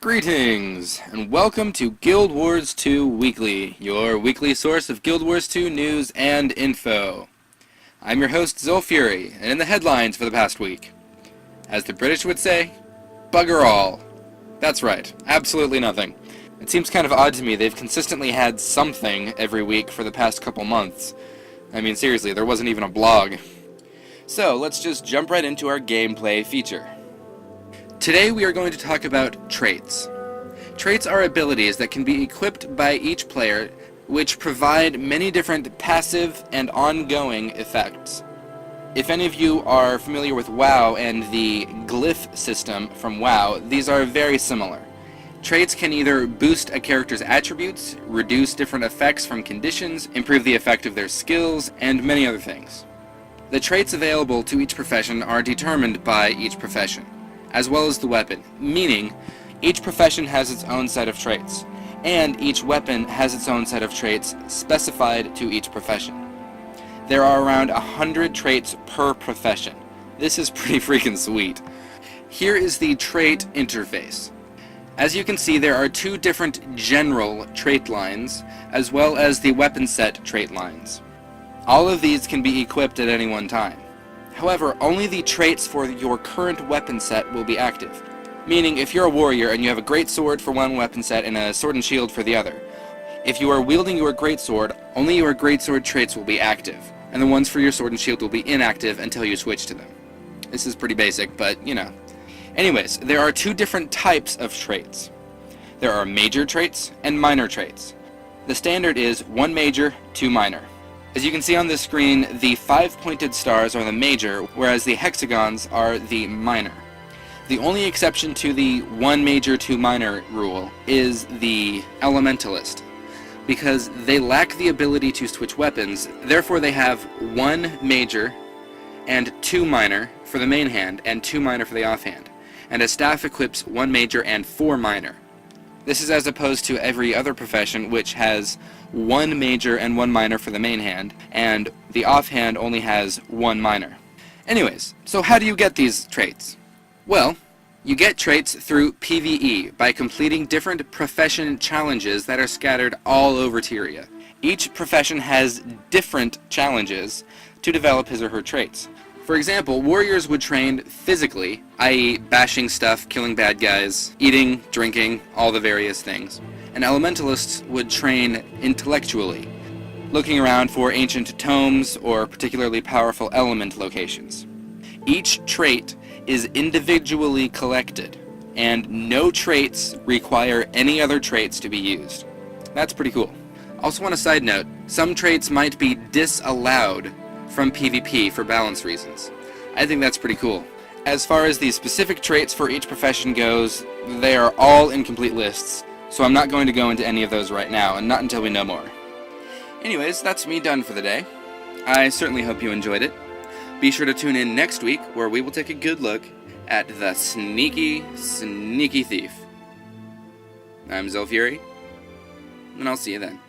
Greetings, and welcome to Guild Wars 2 Weekly, your weekly source of Guild Wars 2 news and info. I'm your host, Zolfury, and in the headlines for the past week, as the British would say, bugger all. That's right, absolutely nothing. It seems kind of odd to me they've consistently had something every week for the past couple months. I mean, seriously, there wasn't even a blog. So, let's just jump right into our gameplay feature. Today we are going to talk about traits. Traits are abilities that can be equipped by each player, which provide many different passive and ongoing effects. If any of you are familiar with WoW and the glyph system from WoW, these are very similar. Traits can either boost a character's attributes, reduce different effects from conditions, improve the effect of their skills, and many other things. The traits available to each profession are determined by each profession, as well as the weapon, meaning each profession has its own set of traits, and each weapon has its own set of traits specified to each profession. There are around 100 traits per profession. This is pretty freaking sweet. Here is the trait interface. As you can see, there are two different general trait lines, as well as the weapon set trait lines. All of these can be equipped at any one time. However, only the traits for your current weapon set will be active. Meaning, if you're a warrior and you have a great sword for one weapon set and a sword and shield for the other, if you are wielding your great sword, only your great sword traits will be active, and the ones for your sword and shield will be inactive until you switch to them. This is pretty basic, but you know. Anyways, there are two different types of traits. There are major traits and minor traits. The standard is 1 major, 2 minor. As you can see on this screen, the 5 pointed stars are the major, whereas the hexagons are the minor. The only exception to the 1 major, 2 minor rule is the elementalist, because they lack the ability to switch weapons, therefore they have 1 major and 2 minor for the main hand and 2 minor for the offhand, and a staff equips 1 major and 4 minor. This is as opposed to every other profession, which has 1 major and 1 minor for the main hand, and the offhand only has 1 minor. Anyways, so how do you get these traits? Well, you get traits through PvE by completing different profession challenges that are scattered all over Tyria. Each profession has different challenges to develop his or her traits. For example, warriors would train physically, i.e. bashing stuff, killing bad guys, eating, drinking, all the various things. And elementalists would train intellectually, looking around for ancient tomes or particularly powerful element locations. Each trait is individually collected, and no traits require any other traits to be used. That's pretty cool. Also on a side note, some traits might be disallowed from PvP for balance reasons. I think that's pretty cool. As far as the specific traits for each profession goes, they are all incomplete lists, so I'm not going to go into any of those right now, and not until we know more. Anyways, that's me done for the day. I certainly hope you enjoyed it. Be sure to tune in next week, where we will take a good look at the sneaky, sneaky thief. I'm Zolfury, and I'll see you then.